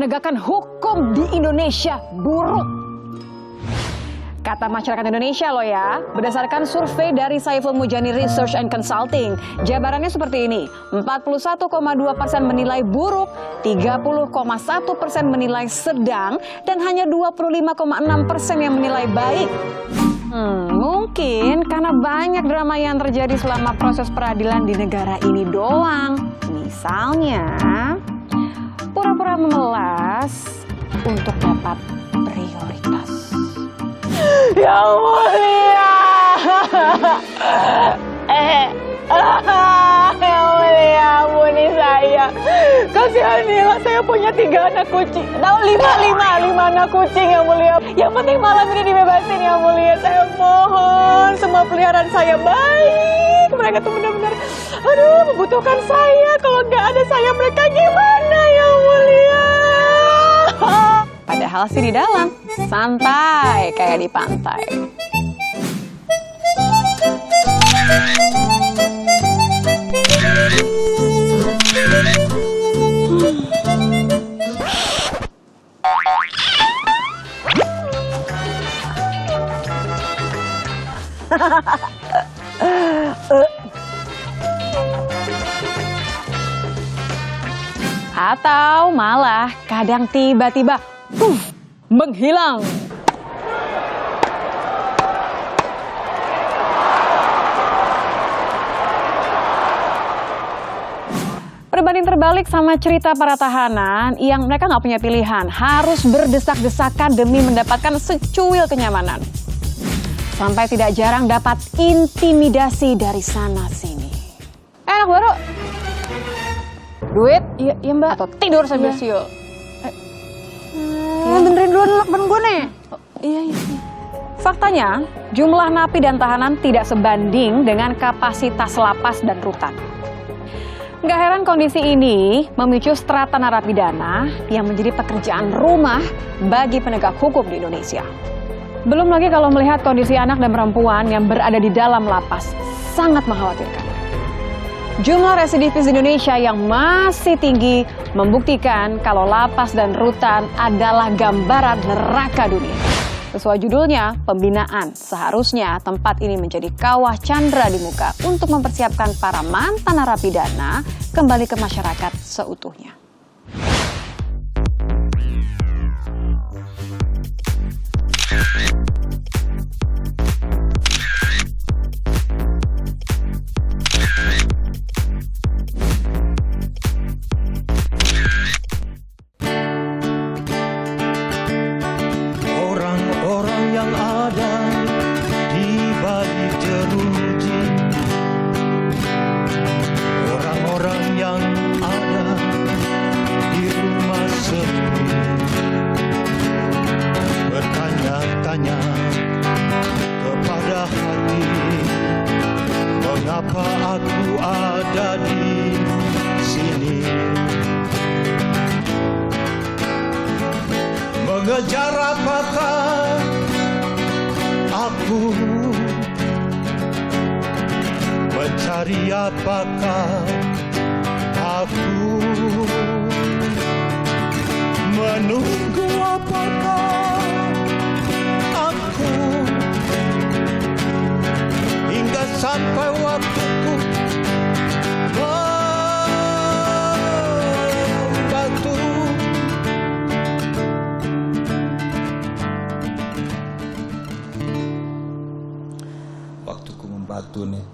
penegakan hukum di Indonesia buruk. Kata masyarakat Indonesia loh ya, berdasarkan survei dari Saiful Mujani Research and Consulting, jabarannya seperti ini, 41,2% menilai buruk, 30,1% menilai sedang, dan hanya 25,6% yang menilai baik. Mungkin karena banyak drama yang terjadi selama proses peradilan di negara ini doang. Misalnya, pura-pura memelas untuk dapat prioritas. Yang mulia, yang mulia, ampuni saya. Kasihanilah, saya punya 3 anak kucing. Tahu 5 anak kucing yang mulia. Yang penting malam ini dibebasin yang mulia. Saya mohon, semua peliharaan saya baik. Mereka tuh benar-benar, membutuhkan saya. Kalau nggak ada saya, mereka gimana yang mulia? Padahal sih di dalam, santai kayak di pantai. Atau malah kadang tiba-tiba menghilang. Berbanding terbalik sama cerita para tahanan yang mereka nggak punya pilihan, harus berdesak-desakan demi mendapatkan secuil kenyamanan. Sampai tidak jarang dapat intimidasi dari sana-sini. Anak baru, duit? Iya mbak. Atau tidur sambil siul? Benerin dulu lakban gue nih. Iya. Faktanya, jumlah napi dan tahanan tidak sebanding dengan kapasitas lapas dan rutan. Nggak heran kondisi ini memicu strata narapidana yang menjadi pekerjaan rumah bagi penegak hukum di Indonesia. Belum lagi kalau melihat kondisi anak dan perempuan yang berada di dalam lapas, sangat mengkhawatirkan. Jumlah residivis di Indonesia yang masih tinggi membuktikan kalau lapas dan rutan adalah gambaran neraka dunia. Sesuai judulnya, pembinaan, seharusnya tempat ini menjadi kawah candra di muka untuk mempersiapkan para mantan narapidana kembali ke masyarakat seutuhnya. Kepada hati, mengapa aku ada di sini? Mengejar apakah aku? Mencari apakah aku? Menunggu apakah hingga sampai waktuku membatu. Waktuku membatu nih.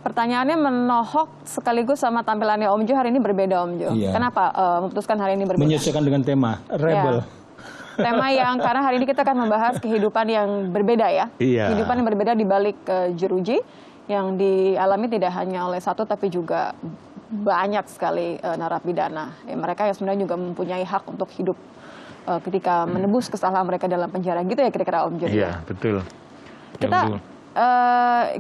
Pertanyaannya menohok sekaligus sama tampilannya Om Jo hari ini berbeda Om Jo. Iya. Kenapa memutuskan hari ini berbeda? Menyesuaikan dengan tema, rebel. Ya. Tema yang karena hari ini kita akan membahas kehidupan yang berbeda ya. Iya. Kehidupan yang berbeda di balik jeruji yang dialami tidak hanya oleh satu tapi juga banyak sekali narapidana. Mereka yang sebenarnya juga mempunyai hak untuk hidup ketika menebus kesalahan mereka dalam penjara gitu ya kira-kira Om Jo. Iya, betul. Kita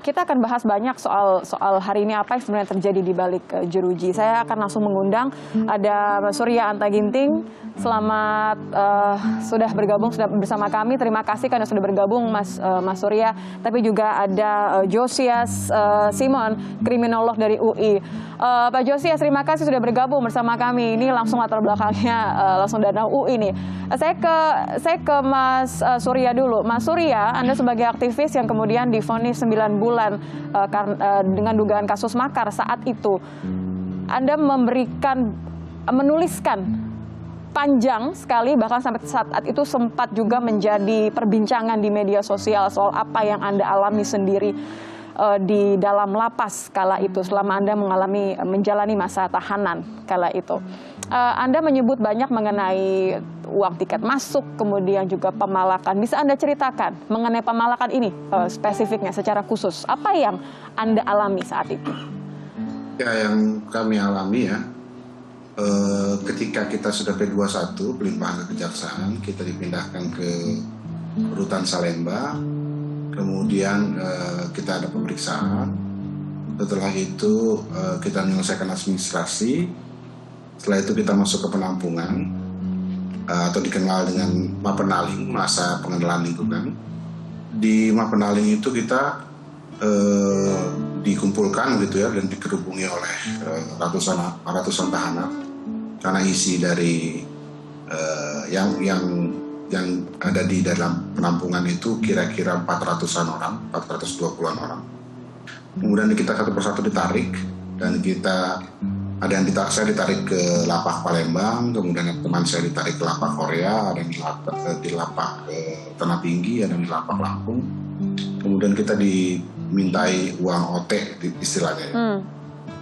kita akan bahas banyak soal hari ini apa yang sebenarnya terjadi di balik jeruji. Saya akan langsung mengundang ada Mas Surya Anta Ginting. Selamat sudah bergabung sudah bersama kami. Terima kasih karena sudah bergabung Mas Surya. Tapi juga ada Josias Simon, kriminolog dari UI. Pak Josias, terima kasih sudah bergabung bersama kami. Ini langsung latar belakangnya langsung dari UI nih. Saya ke Mas Surya dulu. Mas Surya, Anda sebagai aktivis yang kemudian divonis 9 bulan dengan dugaan kasus makar saat itu. Anda menuliskan panjang sekali, bahkan sampai saat itu sempat juga menjadi perbincangan di media sosial soal apa yang Anda alami sendiri di dalam lapas kala itu selama Anda menjalani masa tahanan kala itu. Anda menyebut banyak mengenai uang tiket masuk, kemudian juga pemalakan. Bisa Anda ceritakan mengenai pemalakan ini spesifiknya secara khusus? Apa yang Anda alami saat itu? Ya, yang kami alami ya, ketika kita sudah P21, pelimpahan ke kejaksaan, kita dipindahkan ke rutan Salemba. Kemudian kita ada pemeriksaan. Setelah itu kita menyelesaikan administrasi. Setelah itu kita masuk ke penampungan atau dikenal dengan Mapenaling, masa pengenalan lingkungan. Di Mapenaling itu kita dikumpulkan gitu ya dan dikerubungi oleh ratusan tahanan. Karena isi dari yang ada di dalam penampungan itu kira-kira 400-an orang, 420-an orang. Kemudian kita satu persatu ditarik dan saya ditarik ke lapak Palembang, kemudian teman saya ditarik ke lapak Korea, ada yang di lapak Tanah Tinggi, ada yang di lapak Lampung. Kemudian kita dimintai uang OT istilahnya,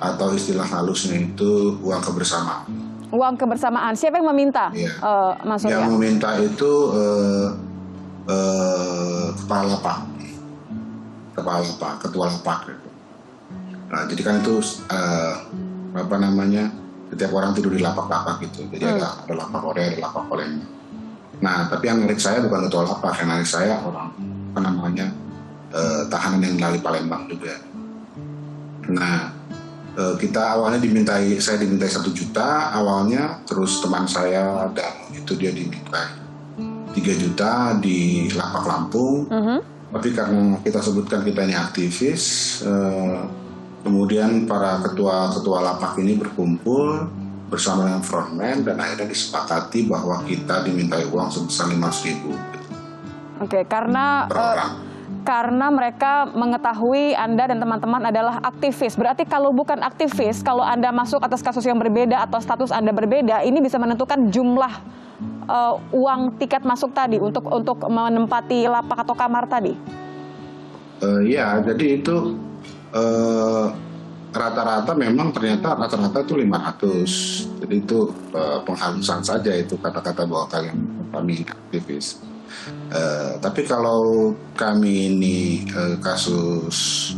atau istilah halusnya itu uang kebersamaan. Uang kebersamaan. Siapa yang meminta, ya. Mas Surya? Yang meminta itu kepala lapak, ketua lapak. Nah, jadi kan itu setiap orang tidur di lapak-lapak gitu. Jadi ada lapak Korea, ada lapak Palembang. Nah, tapi yang narik saya bukan ketua lapak, yang narik saya orang tahanan yang dari Palembang juga. Nah, kita awalnya saya dimintai 1 juta awalnya, terus teman saya dan itu dia dimintai 3 juta di lapak Lampung. Tapi karena kita sebutkan kita ini aktivis, kemudian para ketua lapak ini berkumpul bersama dengan frontman dan akhirnya disepakati bahwa kita dimintai uang sebesar 500.000. Oke, karena mereka mengetahui Anda dan teman-teman adalah aktivis. Berarti kalau bukan aktivis, kalau Anda masuk atas kasus yang berbeda atau status Anda berbeda, ini bisa menentukan jumlah uang tiket masuk tadi untuk menempati lapak atau kamar tadi. Ya, jadi itu rata-rata itu 500. Jadi itu penghalusan saja itu kata-kata bahwa kami aktivis. Tapi kalau kami ini kasus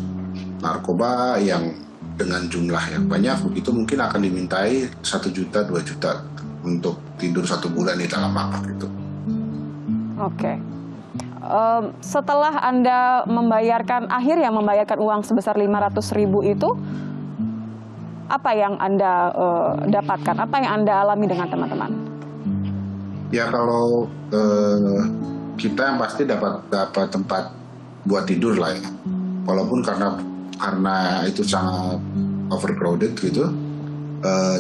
narkoba yang dengan jumlah yang banyak begitu mungkin akan dimintai 1 juta 2 juta untuk tidur 1 bulan di dalam lapak itu. Oke. Setelah Anda akhirnya membayarkan uang sebesar 500.000 itu, apa yang Anda dapatkan? Apa yang Anda alami dengan teman-teman? Ya, kalau kita yang pasti dapat tempat buat tidur lah ya. Walaupun karena itu sangat overcrowded gitu,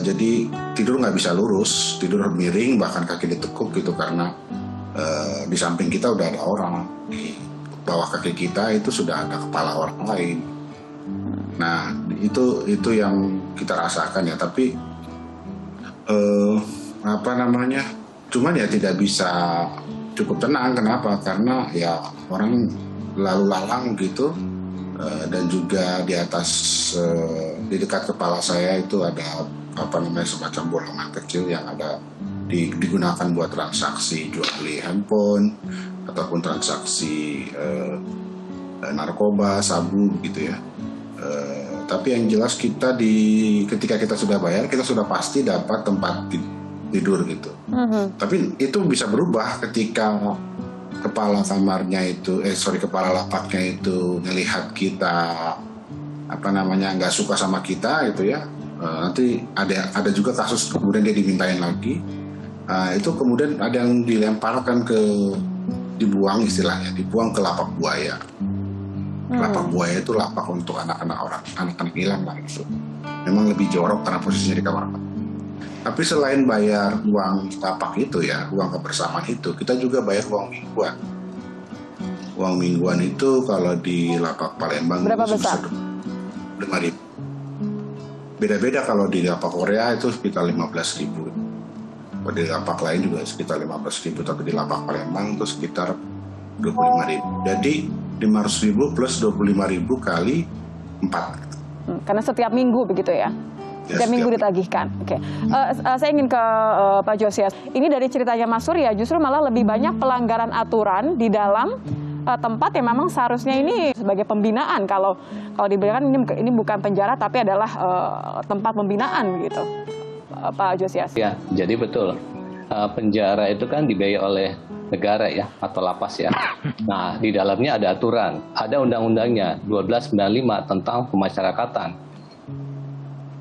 jadi tidur nggak bisa lurus, tidur miring bahkan kaki ditekuk gitu karena di samping kita udah ada orang, di bawah kaki kita itu sudah ada kepala orang lain. Nah itu yang kita rasakan ya. Tapi cuman ya tidak bisa cukup tenang. Kenapa? Karena ya orang lalu lalang gitu, dan juga di atas di dekat kepala saya itu ada semacam bolongan kecil yang ada digunakan buat transaksi jual beli handphone ataupun transaksi narkoba, sabu gitu ya. Tapi yang jelas ketika kita sudah bayar, kita sudah pasti dapat tempat tidur gitu. Tapi itu bisa berubah ketika kepala kamarnya itu, kepala lapaknya itu ngelihat kita nggak suka sama kita gitu ya. Nanti ada juga kasus kemudian dia dimintain lagi. Itu kemudian ada yang dilemparkan dibuang ke lapak buaya. Lapak buaya itu lapak untuk anak-anak hilang lah gitu. Memang lebih jorok karena posisinya di kamar. Tapi selain bayar uang lapak itu ya, uang kebersamaan itu, kita juga bayar uang mingguan. Uang mingguan itu kalau di lapak Palembang berapa besar? 5.000. Beda-beda, kalau di lapak Korea itu sekitar 15.000. Kalau di lapak lain juga sekitar 15.000, tapi di lapak Palembang itu sekitar 25.000. Jadi 500.000 plus 25.000 kali 4. Karena setiap minggu begitu ya? Setiap minggu ditagihkan. Oke. Saya ingin ke Pak Josias. Ini dari ceritanya Mas Surya, justru malah lebih banyak pelanggaran aturan di dalam tempat yang memang seharusnya ini sebagai pembinaan. Kalau dibilang ini bukan penjara tapi adalah tempat pembinaan gitu, Pak Josias. Ya, jadi betul. Penjara itu kan dibiayai oleh negara ya, atau lapas ya. Nah, di dalamnya ada aturan, ada undang-undangnya 1295 tentang pemasyarakatan.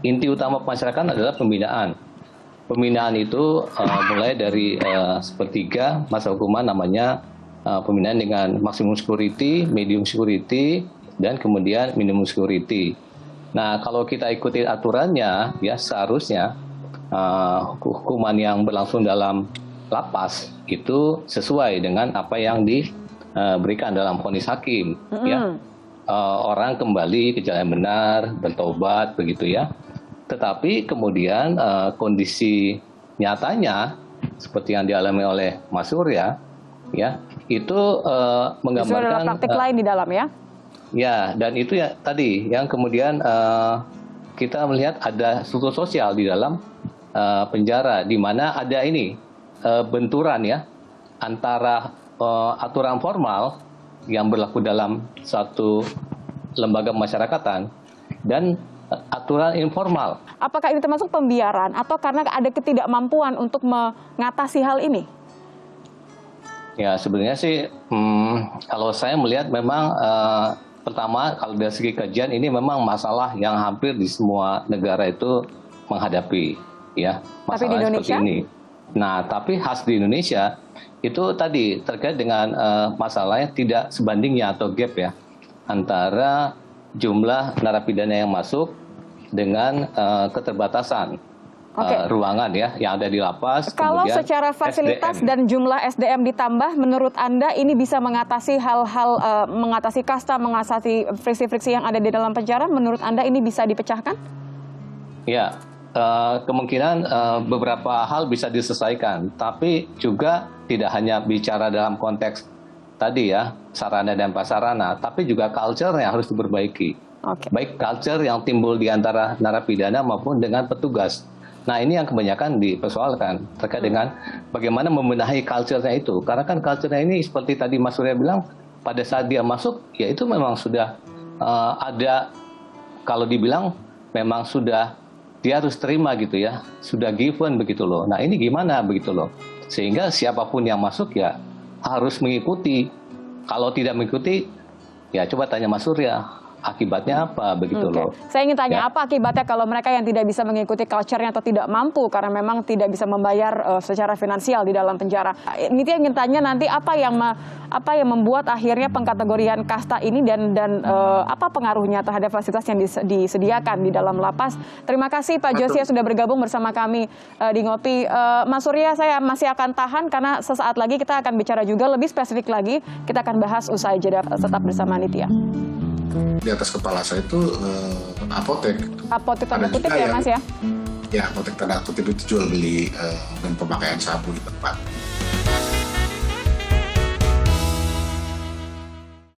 Inti utama pemasyarakatan adalah pembinaan. Pembinaan itu mulai dari sepertiga masa hukuman, namanya pembinaan dengan maksimum security, medium security, dan kemudian minimum security. Nah, kalau kita ikuti aturannya, ya seharusnya hukuman yang berlangsung dalam lapas itu sesuai dengan apa yang diberikan dalam vonis hakim. Ya, orang kembali ke jalan yang benar, bertobat, begitu ya. Tetapi kemudian kondisi nyatanya seperti yang dialami oleh Mas Surya, ya itu menggambarkan praktik lain di dalam ya. Ya, dan itu ya tadi yang kemudian kita melihat ada struktur sosial di dalam penjara, di mana ada benturan ya antara aturan formal yang berlaku dalam satu lembaga pemasyarakatan dan aturan informal. Apakah ini termasuk pembiaran atau karena ada ketidakmampuan untuk mengatasi hal ini? Ya, sebenarnya sih kalau saya melihat memang pertama, kalau dari segi kajian ini memang masalah yang hampir di semua negara itu menghadapi ya, masalah seperti ini. Nah, tapi khas di Indonesia itu tadi terkait dengan masalahnya tidak sebandingnya atau gap ya antara jumlah narapidana yang masuk dengan keterbatasan ruangan ya yang ada di lapas. Kalau secara fasilitas SDM. dan jumlah SDM ditambah, menurut Anda ini bisa mengatasi hal-hal, mengatasi kasta, mengatasi friksi-friksi yang ada di dalam penjara? Menurut Anda ini bisa dipecahkan? Ya, kemungkinan beberapa hal bisa diselesaikan, tapi juga tidak hanya bicara dalam konteks tadi ya, sarana dan prasarana, tapi juga culture yang harus diperbaiki. Baik culture yang timbul di antara narapidana maupun dengan petugas. Nah, ini yang kebanyakan dipersoalkan terkait dengan bagaimana membenahi culture-nya itu. Karena kan culture-nya ini seperti tadi Mas Surya bilang, pada saat dia masuk, ya itu memang sudah ada, kalau dibilang memang sudah dia harus terima gitu ya, sudah given begitu loh. Nah, ini gimana begitu loh. Sehingga siapapun yang masuk ya harus mengikuti. Kalau tidak mengikuti, ya coba tanya Mas Surya. Akibatnya apa begitu loh. Saya ingin tanya apa akibatnya kalau mereka yang tidak bisa mengikuti culture-nya atau tidak mampu karena memang tidak bisa membayar secara finansial di dalam penjara. Ini yang ingin tanya nanti apa yang membuat akhirnya pengkategorian kasta ini dan apa pengaruhnya terhadap fasilitas yang disediakan di dalam lapas. Terima kasih Pak Josias sudah bergabung bersama kami di Ngopi. Mas Surya, saya masih akan tahan karena sesaat lagi kita akan bicara juga lebih spesifik lagi. Kita akan bahas usai jeda, tetap bersama Nitya. Di atas kepala saya itu apotek. Apotek tanda kutip ya Mas ya? Ya, apotek tanda kutip itu jual beli dan pemakaian sabu di tempat.